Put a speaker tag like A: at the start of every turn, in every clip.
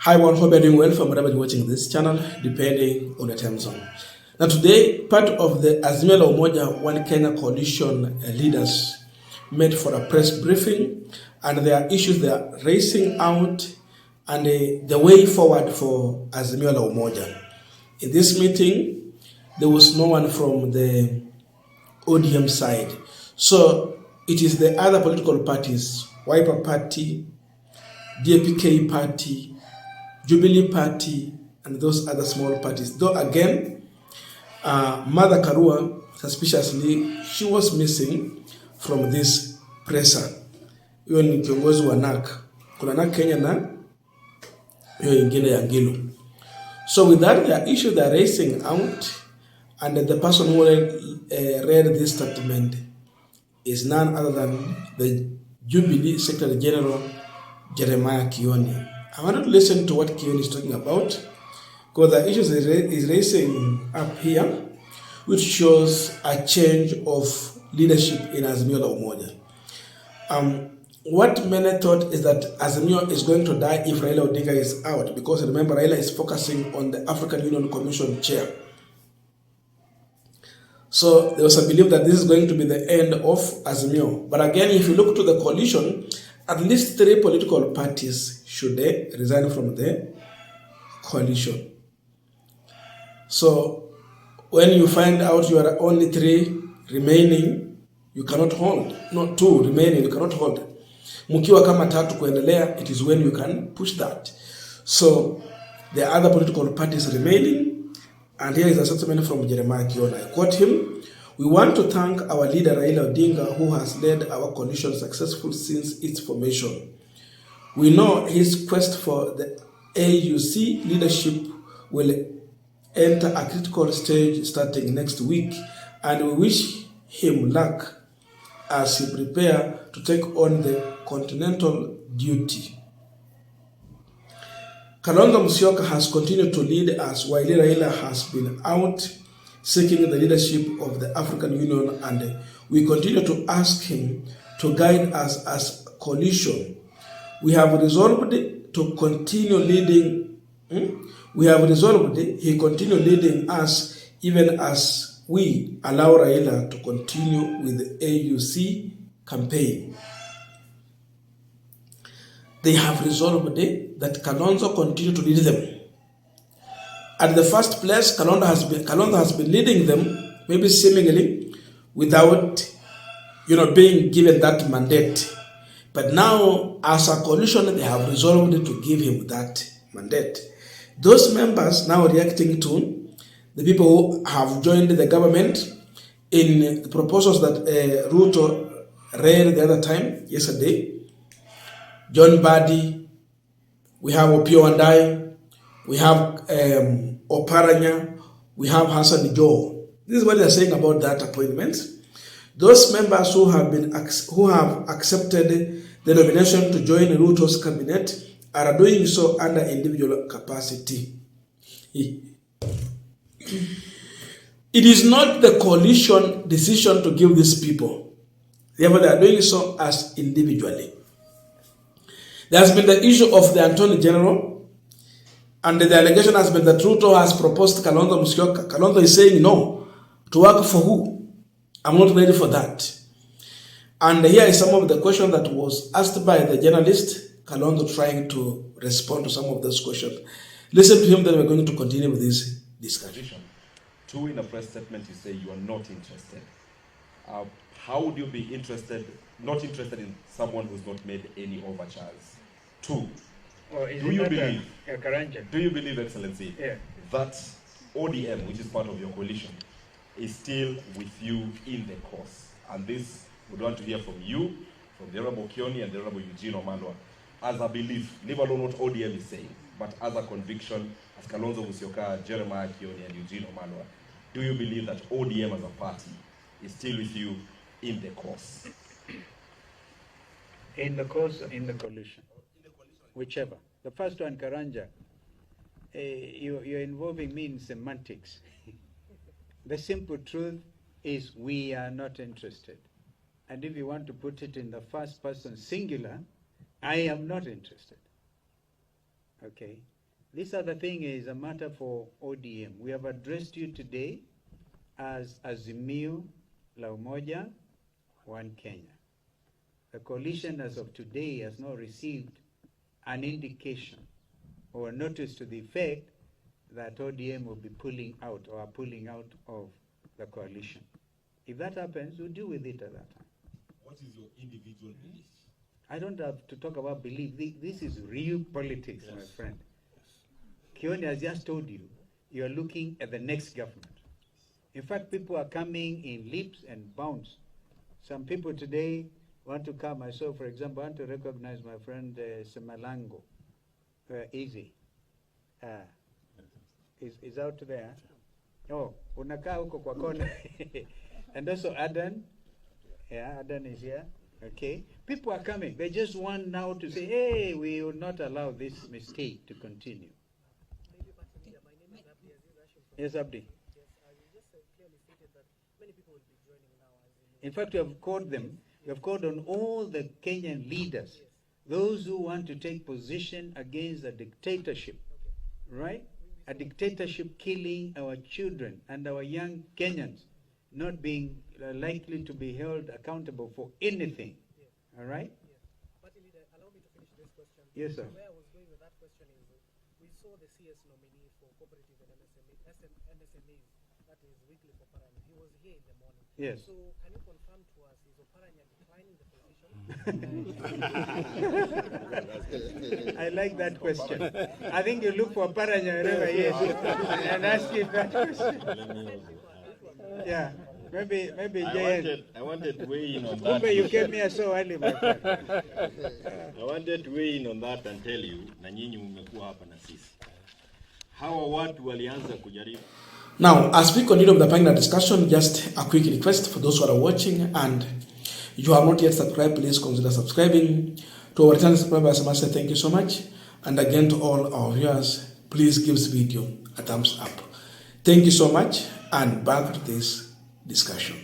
A: Hi everyone, hope you're doing well from wherever you're watching this channel, depending on the time zone. Now today, part of the Azimio la Umoja One Kenya coalition leaders met for a press briefing, and there are issues they are raising out and the way forward for Azimio la Umoja. In this meeting, there was no one from the ODM side. So it is the other political parties, Wiper Party, DAPK Party, Jubilee Party, and those other small parties. Though again, Mother Karua, suspiciously, she was missing from this presser. Hiyo ni kiongozi wa NAK. Kuna NAK Kenya na hiyo ingine ya Ngilu. So with that, the issue they are raising out, and the person who read this statement is none other than the Jubilee Secretary General, Jeremiah Kioni. I want to listen to what Kioni is talking about, because the issues is raising up here, which shows a change of leadership in Azimio la Umoja. What many thought is that Azimio is going to die if Raila Odinga is out, because remember, Raila is focusing on the African Union Commission chair. So there was a belief that this is going to be the end of Azimio. But again, if you look to the coalition, at least 3 political parties should resign from the coalition. So when you find out you are only 3 remaining, you cannot hold. Not 2 remaining, you cannot hold. Mukiwa kama 3 kuendelea, it is when you can push that. So there are other political parties remaining, and here is a statement from Jeremiah Kioni. I quote him: "We want to thank our leader Raila Odinga, who has led our coalition successful since its formation. We know his quest for the AUC leadership will enter a critical stage starting next week, and we wish him luck as he prepares to take on the continental duty. Kalonzo Musyoka has continued to lead us while Raila has been out seeking the leadership of the African Union, and we continue to ask him to guide us as a coalition. We have resolved to continue leading. He continue leading us even as we allow Raila to continue with the AUC campaign. They have resolved that Kalonzo continue to lead them. At the first place, Kalonzo has been leading them, maybe seemingly without, being given that mandate. But now, as a coalition, they have resolved to give him that mandate. Those members now reacting to the people who have joined the government in the proposals that Ruto read the other time, yesterday. John Badi, we have Opio Andai, we have Oparanya, we have Hassan Joe. This is what they're saying about that appointment. Those members who have accepted the nomination to join Ruto's cabinet are doing so under individual capacity. It is not the coalition decision to give these people. Therefore, they are doing so as individually. There has been the issue of the Attorney General, and the allegation has been that Ruto has proposed Kalonzo Musyoka. Kalonzo is saying no. To work for who? I'm not ready for that. And here is some of the questions that was asked by the journalist, Kalonzo, trying to respond to some of those questions. Listen to him, then we're going to continue with this discussion.
B: 2, in a press statement, you say you are not interested. How would you be not interested in someone who's not made any overtures? 2, do you believe, Excellency, that ODM, which is part of your coalition, is still with you in the cause? And this, would want to hear from you, from the Honorable Kioni and the Honorable Eugene Omalwa, as a belief, leave alone what ODM is saying, but as a conviction, as Kalonzo Musyoka, Jeremiah Kioni, and Eugene Omalwa, do you believe that ODM as a party is still with you in the cause?
C: In the cause, in the coalition, whichever. The first one, Karanja, you're involving me in semantics. The simple truth is we are not interested. And if you want to put it in the first person singular, I am not interested. Okay. This other thing is a matter for ODM. We have addressed you today as Azimio la Umoja, One Kenya. The coalition as of today has not received an indication or a notice to the effect that ODM will be pulling out or are pulling out of the coalition. If that happens, we'll deal with it at that time.
B: What is your individual belief?
C: I don't have to talk about belief. This is real politics, yes, my friend. Kioni has just told you, you are looking at the next government. In fact, people are coming in leaps and bounds. Some people today want to come. I saw, for example, I want to recognize my friend Semalango. Easy. Is out there. Oh, unakaa huko kwa kona. And also Adan. Yeah, Adan is here. Okay. People are coming. They just want now to say, hey, we will not allow this mistake to continue. Yes, Abdi. In fact, we have called them. We have called on all the Kenyan leaders, those who want to take position against a dictatorship, right? A dictatorship killing our children and our young Kenyans, not being likely to be held accountable for anything. All right?
D: But allow me to finish this question.
C: Yes, sir.
D: Where I was going with that question is, we saw the CS nominee for cooperative and MSMEs, that is weekly for Paranya. He was here in the morning.
C: Yes.
D: So can you confirm to us, is Oparanya declining the position?
C: I like that question. I think you look for Paranya wherever he is and ask him that question. Yeah. Maybe
E: I wanted to weigh in on that.
C: You came here so early, my friend.
E: I wanted to weigh in on that and tell you, na nyinyi mmekuwa hapa na sisi. Hawa watu walianza kujaribu.
A: Now, as we continue with the panel discussion, just a quick request for those who are watching and you have not yet subscribed, please consider subscribing. To our channel subscribers, I must say thank you so much. And again, to all our viewers, please give this video a thumbs up. Thank you so much, and back to this discussion.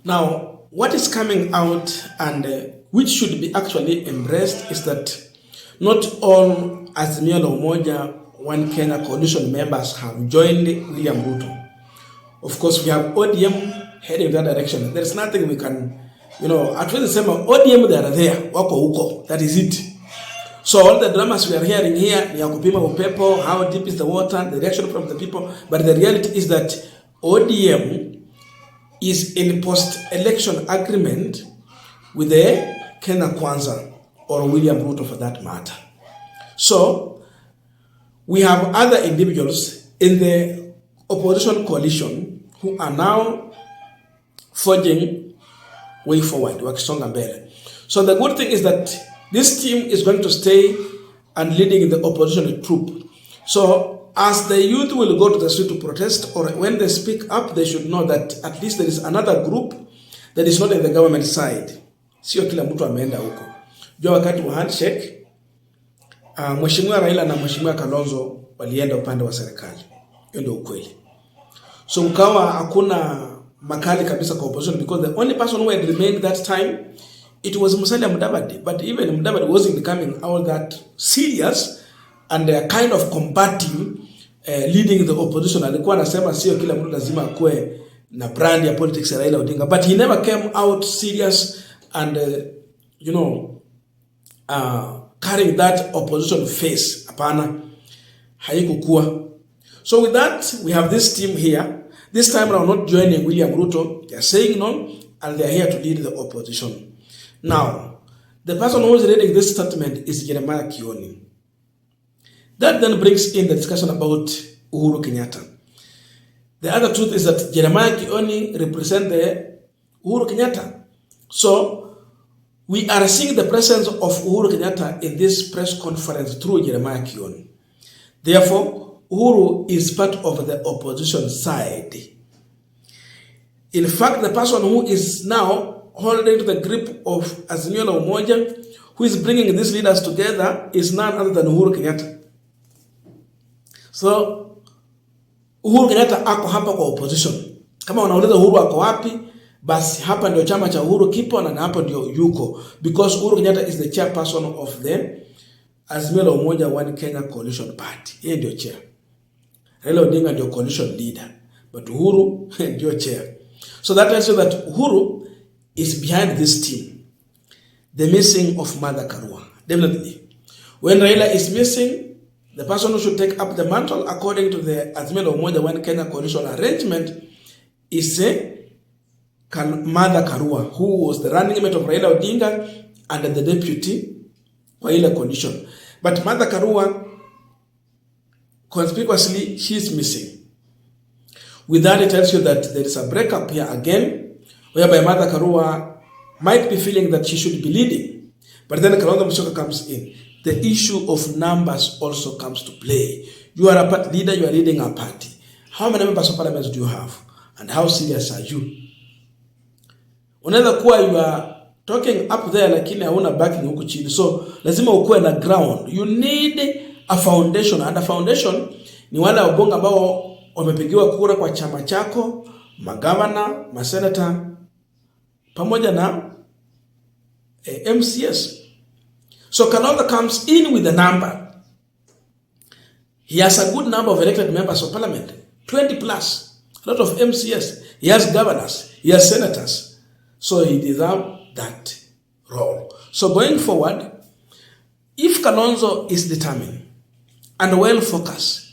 A: Now, what is coming out and which should be actually embraced is that not all Azimio la Umoja One Kenya coalition members have joined William Ruto. Of course, we have ODM heading in that direction. There is nothing we can, at first the same ODM, they are there, wako huko, that is it. So all the dramas we are hearing here, ni ya kupima upepo, how deep is the water, the reaction from the people, but the reality is that ODM is in post-election agreement with the Kenya Kwanza or William Ruto for that matter. So, we have other individuals in the opposition coalition who are now forging way forward, wakisonga mbele. So the good thing is that this team is going to stay and leading the opposition troop. So as the youth will go to the street to protest, or when they speak up, they should know that at least there is another group that is not in the government side. Sio kila mtu ameenda huko. Jua wakati wa handshake, Mheshimiwa Raila na Mheshimiwa Kalonzo walienda upande wa serikali. Hiyo ndio ukweli. So ukawa hakuna makali kabisa kwa opposition, because the only person who had remained that time, it was Musalia Mudavadi. But even Mudavadi wasn't becoming all that serious and kind of combative, leading the opposition. Alikuwa anasema sio kila mtu lazima akue na brand ya politics ya Raila Odinga. But he never came out serious and, carrying that opposition face. Hapana, haikukua. So with that, we have this team here. This time around, not joining William Ruto. They are saying no, and they are here to lead the opposition. Now, the person who is reading this statement is Jeremiah Kioni. That then brings in the discussion about Uhuru Kenyatta. The other truth is that Jeremiah Kioni represents the Uhuru Kenyatta. So, we are seeing the presence of Uhuru Kenyatta in this press conference through Jeremiah Kioni. Therefore, Uhuru is part of the opposition side. In fact, the person who is now holding to the grip of Azimio la Umoja, who is bringing these leaders together, is none other than Uhuru Kenyatta. So, Uhuru Kenyatta ako hapa kwa opposition. Kama wanauliza Uhuru ako wapi, basi hapa ndio chama cha Uhuru kipo na hapa ndio yuko, because Uhuru Kenyatta is the chairperson of the Azimio la Umoja One Kenya Coalition Party. Yeye ndio chair. Raila Odinga ndio coalition leader. But Uhuru ndio chair. So that tells you that Uhuru is behind this team. The missing of Mother Karua. Definitely. When Raila is missing, the person who should take up the mantle according to the Azimio la Umoja One Kenya Coalition arrangement is Mother Karua, who was the running mate of Raila Odinga and the deputy kwa ile coalition. But Mother Karua, conspicuously, she's missing. With that, it tells you that there is a breakup here again, whereby Mother Karua might be feeling that she should be leading. But then Kalonzo Musyoka comes in. The issue of numbers also comes to play. You are a party leader, you are leading a party. How many members of parliament do you have? And how serious are you? Unaweza kuwa you are talking up there lakini hauna backing huku chini. So lazima ukuwe na ground. You need a foundation. And a foundation ni wale wabunge ambao wamepigiwa kura kwa chama chako, magavana, masenata, pamoja na MCS. So Kalonzo comes in with a number. He has a good number of elected members of parliament, 20 plus, a lot of MCS. He has governors, he has senators. So he deserves that role. So going forward, if Kalonzo is determined and well focused,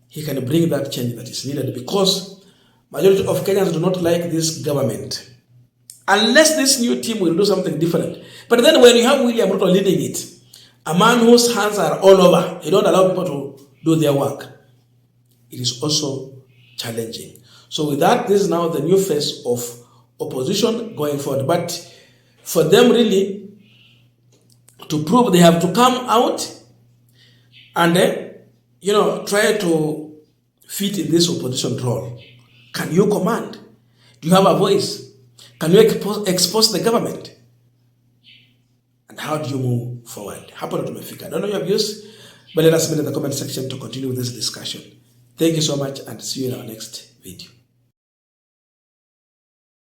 A: he can bring that change that is needed, because majority of Kenyans do not like this government. Unless this new team will do something different. But then when you have William Ruto leading it, a man whose hands are all over, he don't allow people to do their work, it is also challenging. So with that, this is now the new phase of opposition going forward. But for them really to prove, they have to come out and try to fit in this opposition role. Can you command? Do you have a voice? Can you expose the government? And how do you move forward? Hapo ndo tumefika. I don't know your views, but let us know in the comment section to continue with this discussion. Thank you so much and see you in our next video.